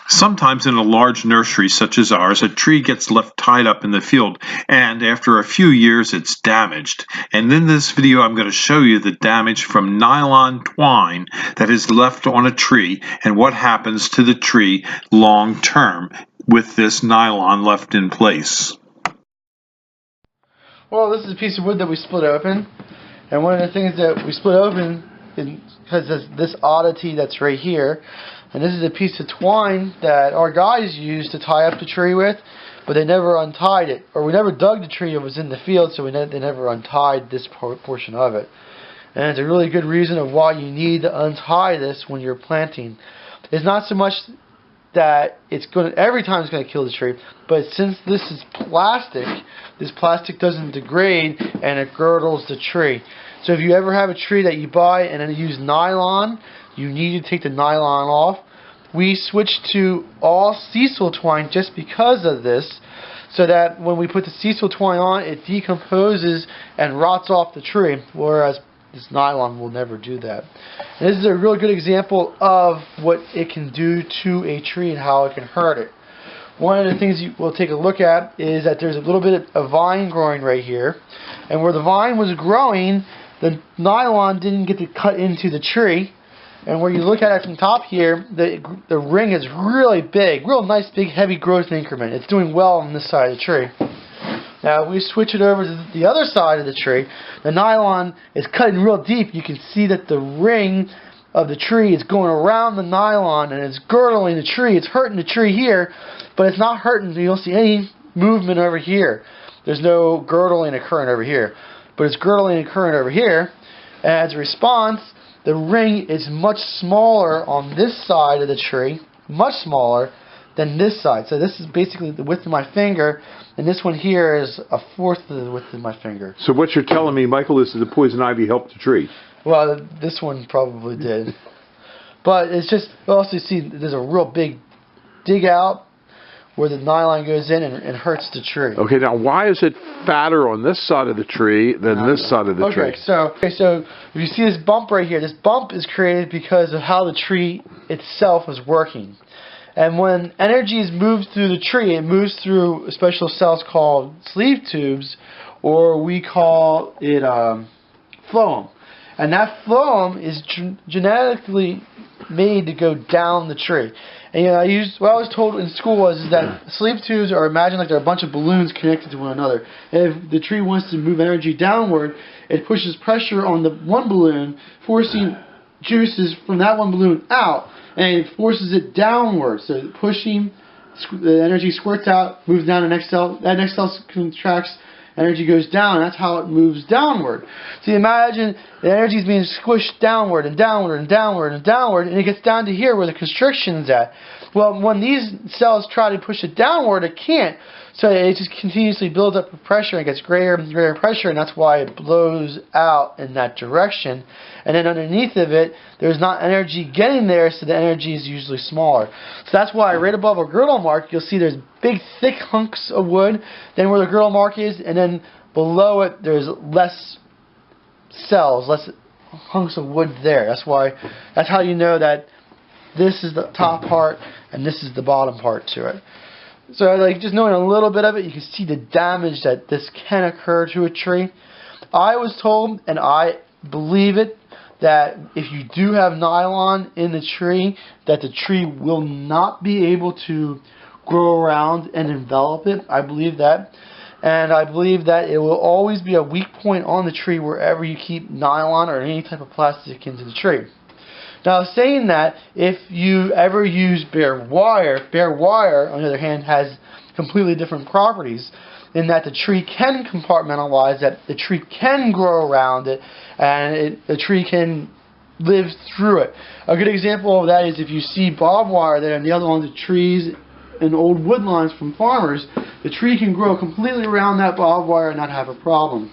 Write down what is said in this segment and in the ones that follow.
Sometimes in a large nursery such as ours, a tree gets left tied up in the field, and after a few years it's damaged. And in this video I'm going to show you the damage from nylon twine that is left on a tree and what happens to the tree long term with this nylon left in place. Well, this is a piece of wood that we split open, and one of the things that we split open has this oddity that's right here, and this is a piece of twine that our guys used to tie up the tree with, but they never untied it, or we never dug the tree. It was in the field, so they never untied this portion of it. And it's a really good reason of why you need to untie this when you're planting. It's not so much that it's going to, every time it's going to kill the tree, but since this is plastic, this plastic doesn't degrade and it girdles the tree. So if you ever have a tree that you buy and then use nylon, you need to take the nylon off. We switched to all sisal twine just because of this, so that when we put the sisal twine on, it decomposes and rots off the tree, whereas this nylon will never do that. And this is a really good example of what it can do to a tree and how it can hurt it. One of the things we'll take a look at is that there's a little bit of a vine growing right here, and where the vine was growing, the nylon didn't get to cut into the tree. And where you look at it from top here, the ring is really big, real nice big heavy growth increment. It's doing well on this side of the tree. Now if we switch it over to the other side of the tree, the nylon is cutting real deep. You can see that the ring of the tree is going around the nylon and it's girdling the tree. It's hurting the tree here, but it's not hurting. You don't see any movement over here. There's no girdling occurring over here, but it's girdling occurring over here. And as a response, the ring is much smaller on this side of the tree, much smaller than this side. So this is basically the width of my finger, and this one here is a fourth of the width of my finger. So what you're telling me, Michael, is that the poison ivy helped the tree? Well, this one probably did. But it's just, you also see there's a real big dig out where the nylon goes in and hurts the tree. Okay, now why is it fatter on this side of the tree than this side of the tree? So if you see this bump right here, this bump is created because of how the tree itself is working. And when energy is moved through the tree, it moves through special cells called sleeve tubes, or we call it phloem. And that phloem is genetically made to go down the tree. And what I was told in school was that sleeve tubes are imagined like they're a bunch of balloons connected to one another. And if the tree wants to move energy downward, it pushes pressure on the one balloon, forcing juices from that one balloon out, and it forces it downward. So pushing, the energy squirts out, moves down to the next cell. That next cell contracts, energy goes down, and that's how it moves downward. So you imagine the energy is being squished downward and downward and downward and downward, and it gets down to here where the constriction is at. Well, when these cells try to push it downward, it can't. So it just continuously builds up pressure and gets greater and greater pressure, and that's why it blows out in that direction. And then underneath of it, there's not energy getting there, so the energy is usually smaller. So that's why right above a girdle mark, you'll see there's big, thick hunks of wood, then where the girdle mark is, and then below it, there's less cells, less hunks of wood there. That's how you know that this is the top part and this is the bottom part to it. So just knowing a little bit of it, you can see the damage that this can occur to a tree. I was told, and I believe it, that if you do have nylon in the tree, that the tree will not be able to grow around and envelop it. I believe that. And I believe that it will always be a weak point on the tree wherever you keep nylon or any type of plastic into the tree. Now, saying that, if you ever use bare wire, on the other hand, has completely different properties in that the tree can compartmentalize, that the tree can grow around it, and the tree can live through it. A good example of that is if you see barbed wire there and the other ones are trees and old wood lines from farmers, the tree can grow completely around that barbed wire and not have a problem.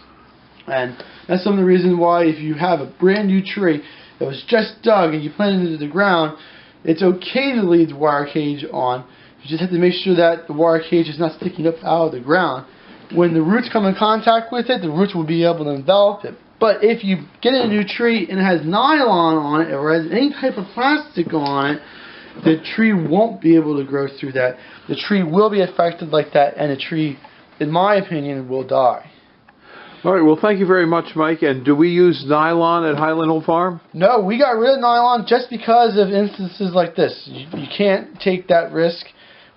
And that's some of the reasons why if you have a brand new tree that was just dug and you plant it into the ground, it's okay to leave the wire cage on. You just have to make sure that the wire cage is not sticking up out of the ground. When the roots come in contact with it, the roots will be able to envelop it. But if you get a new tree and it has nylon on it or has any type of plastic on it, the tree won't be able to grow through that. The tree will be affected like that, and the tree, in my opinion, will die. All right, well, thank you very much, Mike. And do we use nylon at Highland Hill Farm? No, we got rid of nylon just because of instances like this. You can't take that risk.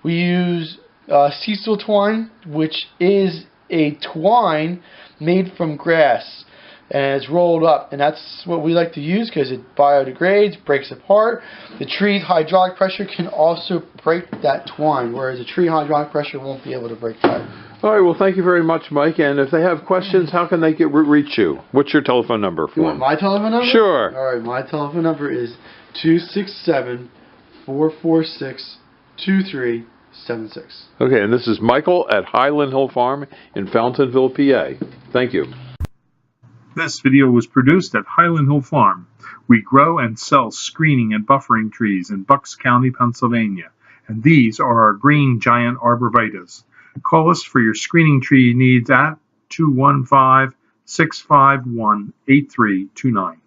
We use sisal twine, which is a twine made from grass, and it's rolled up, and that's what we like to use because it biodegrades, breaks apart. The tree's hydraulic pressure can also break that twine, whereas a tree hydraulic pressure won't be able to break that. All right, well, thank you very much, Mike. And if they have questions, how can they reach you? What's your telephone number for You want them? my telephone number? Sure. All right, my telephone number is 267-446-2376. Okay, and this is Michael at Highland Hill Farm in Fountainville, PA. Thank you. This video was produced at Highland Hill Farm. We grow and sell screening and buffering trees in Bucks County, Pennsylvania, and these are our green giant arborvitaes. Call us for your screening tree needs at 215-651-8329.